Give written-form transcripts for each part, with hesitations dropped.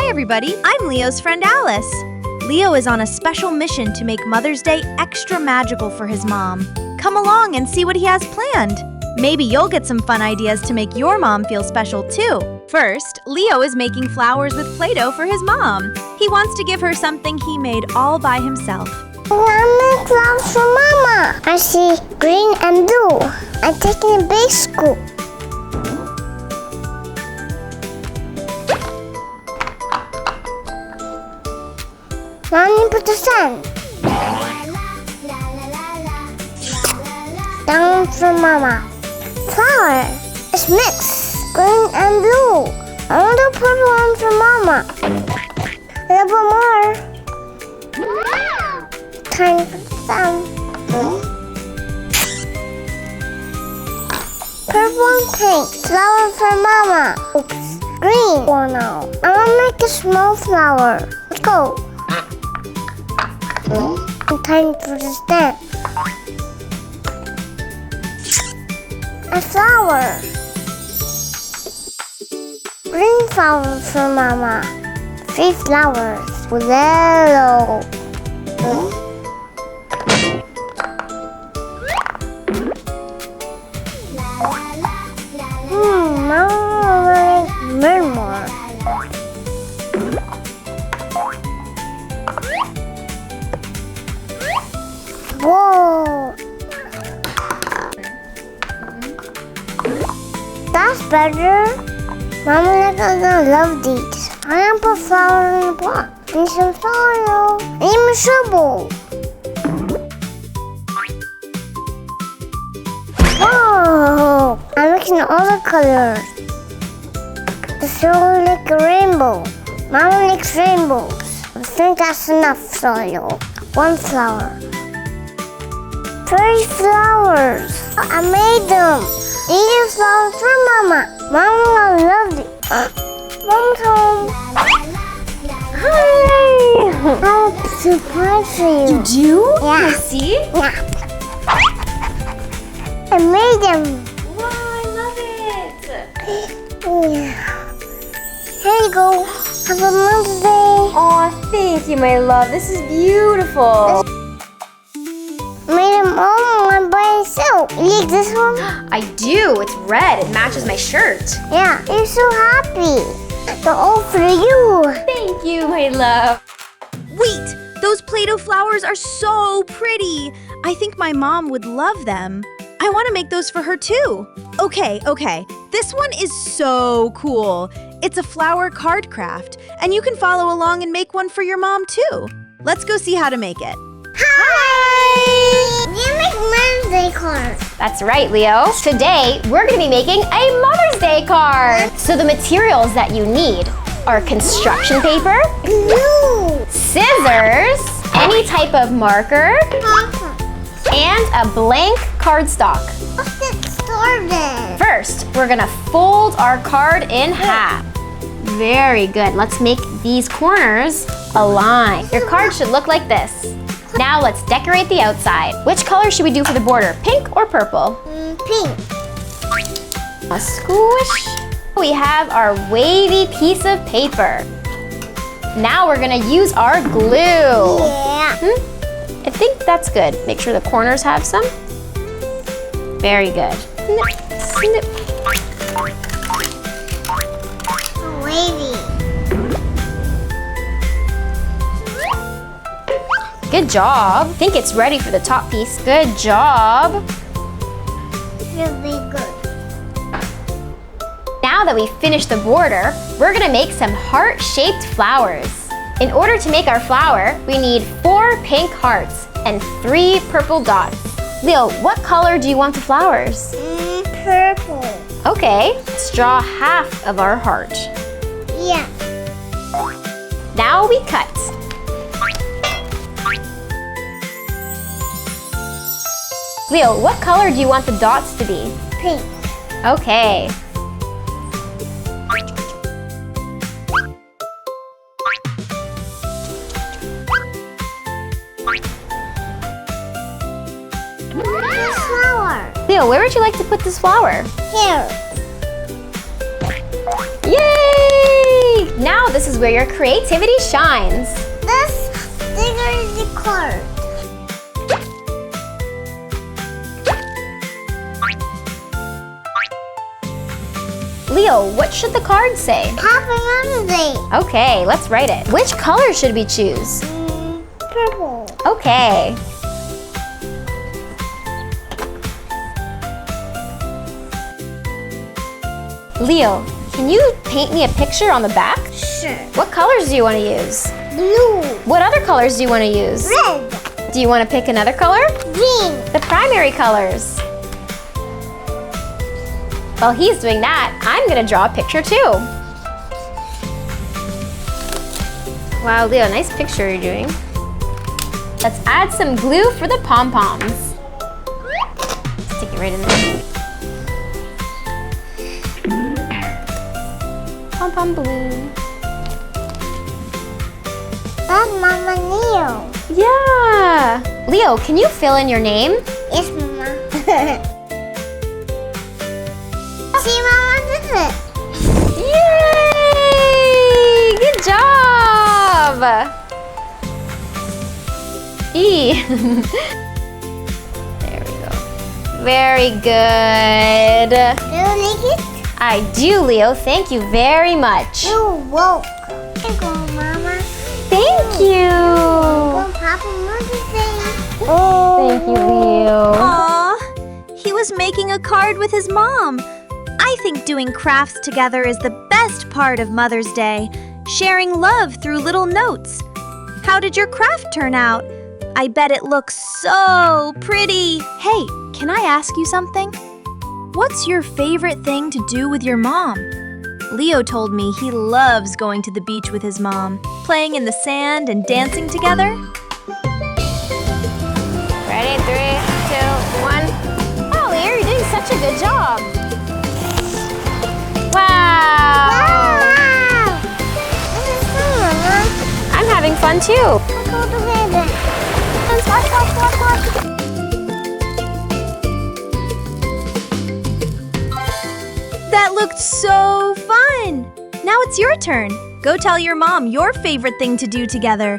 Hi everybody, I'm Leo's friend Alice. Leo is on a special mission to make Mother's Day extra magical for his mom. Come along and see what he has planned. Maybe you'll get some fun ideas to make your mom feel special too. First, Leo is making flowers with Play-Doh for his mom. He wants to give her something he made all by himself. I make flowers for Mama. I see green and blue. I'm taking a big scoop. Mommy, put the sun. Down for Mama. Flower. It's mixed. Green and blue. I want to put one for Mama. A little more. Time for the sun. Purple and pink. Flower for Mama. Oops. Green for now. I want to make a small flower. Let's go. Time for the stem. A flower. Green flower for Mama. 3 flowers. Yellow. Mama will make more. Whoa! That's better. Mama, I'm gonna love these. I'm gonna put flour in the pot. Need some soil. Need my shovel. Whoa! I'm mixing all the colors. The soil like a rainbow. Mama likes rainbows. I think that's enough soil. 1 flower. 3 flowers. I made them. These are flowers for Mama. Mama will love it. Mama's home. Hi. I have a surprise for you. You do? Yeah. Can I see? Yeah. I made them. Wow, I love it. Yeah. Here you go. Have a Mother's Day. Aw, thank you, my love. This is beautiful. Made them all one by itself. You like this one? I do. It's red. It matches my shirt. Yeah. You're so happy. They're all for you. Thank you, my love. Wait, those Play-Doh flowers are so pretty. I think my mom would love them. I want to make those for her too. Okay. This one is so cool. It's a flower card craft, and you can follow along and make one for your mom too. Let's go see how to make it. Hi! You make Mother's Day cards. That's right, Leo. Today, we're going to be making a Mother's Day card. So the materials that you need are construction paper, Blue. scissors, any type of marker, and a blank cardstock. Let's get started. First, we're going to fold our card in half. Very good. Let's make these corners align. Your card should look like this. Now let's decorate the outside. Which color should we do for the border? Pink or purple? Pink. A squish. We have our wavy piece of paper. Now we're gonna use our glue. Yeah. I think that's good. Make sure the corners have some. Very good. Snip, snip. Wavy. Good job. I think it's ready for the top piece. Good job. Really good. Now that we've finished the border, we're gonna make some heart-shaped flowers. In order to make our flower, we need 4 pink hearts and 3 purple dots. Leo, what color do you want the flowers? Purple. Okay, let's draw half of our heart. Yeah. Now we cut. Leo, what color do you want the dots to be? Pink. Okay. Flower. Leo, where would you like to put this flower? Here. Yay! Now this is where your creativity shines. This sticker is the card. Leo, what should the card say? Happy Mother's Day. Okay, let's write it. Which color should we choose? Purple. Okay. Leo, can you paint me a picture on the back? Sure. What colors do you want to use? Blue. What other colors do you want to use? Red. Do you want to pick another color? Green. The primary colors. While he's doing that, I'm gonna draw a picture too. Wow, Leo, nice picture you're doing. Let's add some glue for the pom-poms. Stick it right in there. Pom-pom balloon. That's Mama Leo. Yeah. Leo, can you fill in your name? Yes, Mama. See, Mama did it. Yay! Good job! E. There we go. Very good. Do you like it? I do, Leo. Thank you very much. You're welcome. Here you go, Mama. Thank you. Welcome, Happy Mother's Day. Thank you, Leo. Aw, he was making a card with his mom. I think doing crafts together is the best part of Mother's Day, sharing love through little notes. How did your craft turn out? I bet it looks so pretty. Hey, can I ask you something? What's your favorite thing to do with your mom? Leo told me he loves going to the beach with his mom, playing in the sand and dancing together. Ready? 3, 2, 1. Oh, Leo, you're doing such a good job. Wow. Wow. This is fun, Mama. I'm having fun too. Let's go together. Watch. That looked so fun! Now it's your turn. Go tell your mom your favorite thing to do together.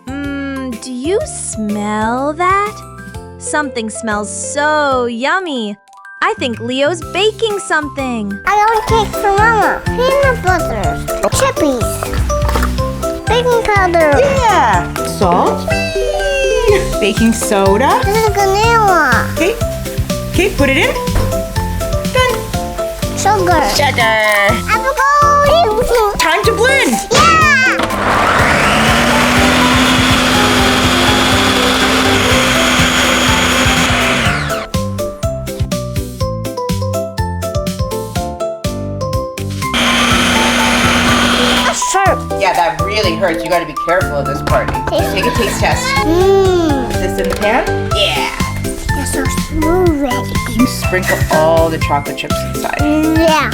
Do you smell that? Something smells so yummy. I think Leo's baking something. I want cake for Mama. Peanut butter. Chippies. Baking powder. Yeah. Salt. Baking soda. This is vanilla. Okay. Okay, put it in. Done. Sugar. Sugar. Avocado. Time to blend. Yeah. That's sharp. Yeah, that really hurts. You gotta be careful of this part. Take a taste test. Mmm. Is this in the pan? Yeah. That's so smooth. You sprinkle all the chocolate chips inside. Yeah.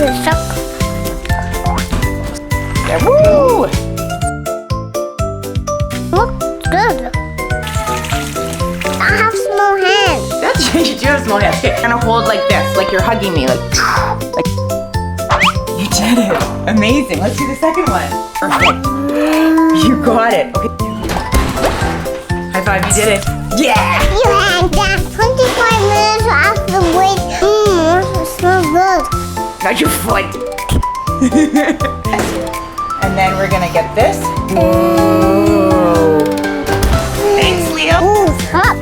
It's so Yeah, woo! looks good. I have small hands. That's you do have small hands. Okay, kind of hold like this, like you're hugging me, like. You did it. Amazing. Let's do the second one. Perfect. You got it. Okay. High five. You did it. Yeah. You had that 25 minutes after wait. It smells good. Got your foot. And then we're gonna get this. Whoa. Thanks, Leo. Ooh, hot.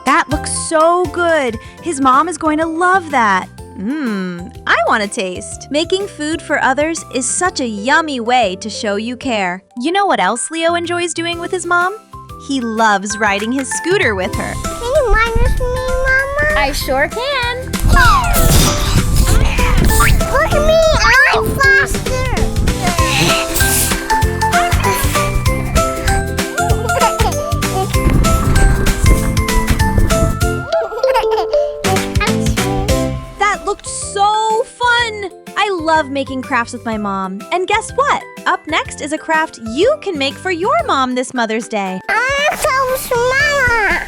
That looks so good. His mom is going to love that. I want to taste. Making food for others is such a yummy way to show you care. You know what else Leo enjoys doing with his mom? He loves riding his scooter with her. Can you minus me, Mama? I sure can. Look at me, I'm faster. That looked so fun! I love making crafts with my mom. And guess what? Up next is a craft you can make for your mom this Mother's Day. I'm so smart.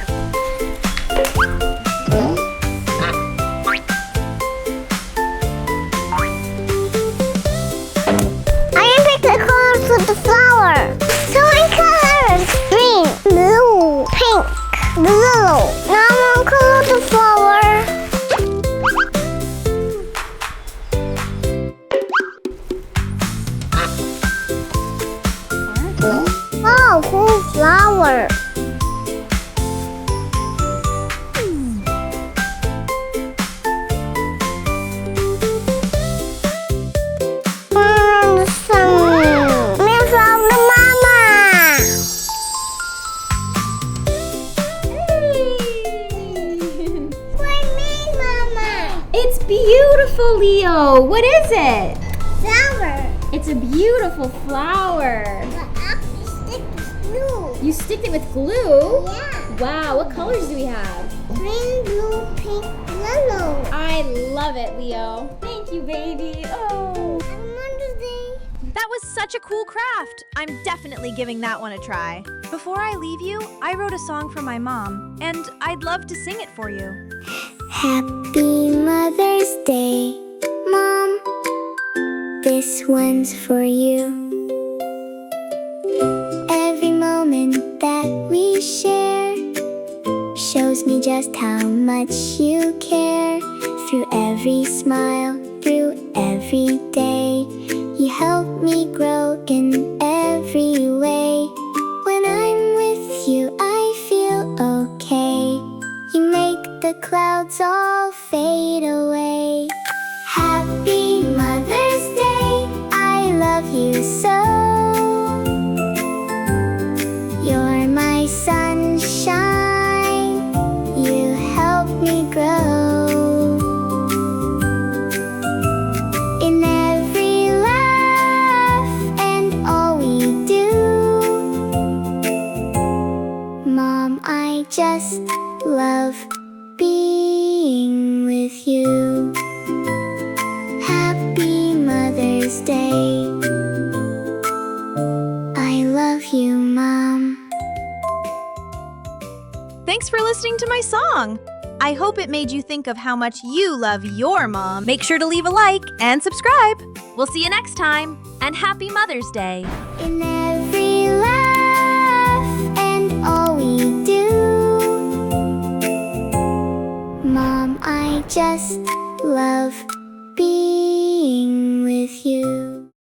flower. Around the sun. Me from the mama. What mean, mama? It's beautiful, Leo. What is it? Flower. It's a beautiful flower. But actually stick with glue. You sticked it with glue? Yeah. Wow, what colors do we have? Green, blue, pink, yellow. I love it, Leo. Thank you, baby. Oh. And Mother's Day. That was such a cool craft. I'm definitely giving that one a try. Before I leave you, I wrote a song for my mom, and I'd love to sing it for you. Happy Mother's Day, Mom. This one's for you. Every moment that we share shows me just how much you care. Through every smile, through every day, you help me grow in every way. When I'm with you, I feel okay. You make the clouds all fade away. Happy Mother's Day, I love you so. You're my sunshine, you help me grow. In every laugh and all we do, Mom, I just love being with you. Happy Mother's Day. I love you, Mom. Thanks for listening to my song. I hope it made you think of how much you love your mom. Make sure to leave a like and subscribe. We'll see you next time, and happy Mother's Day. In every laugh and all we do, Mom, I just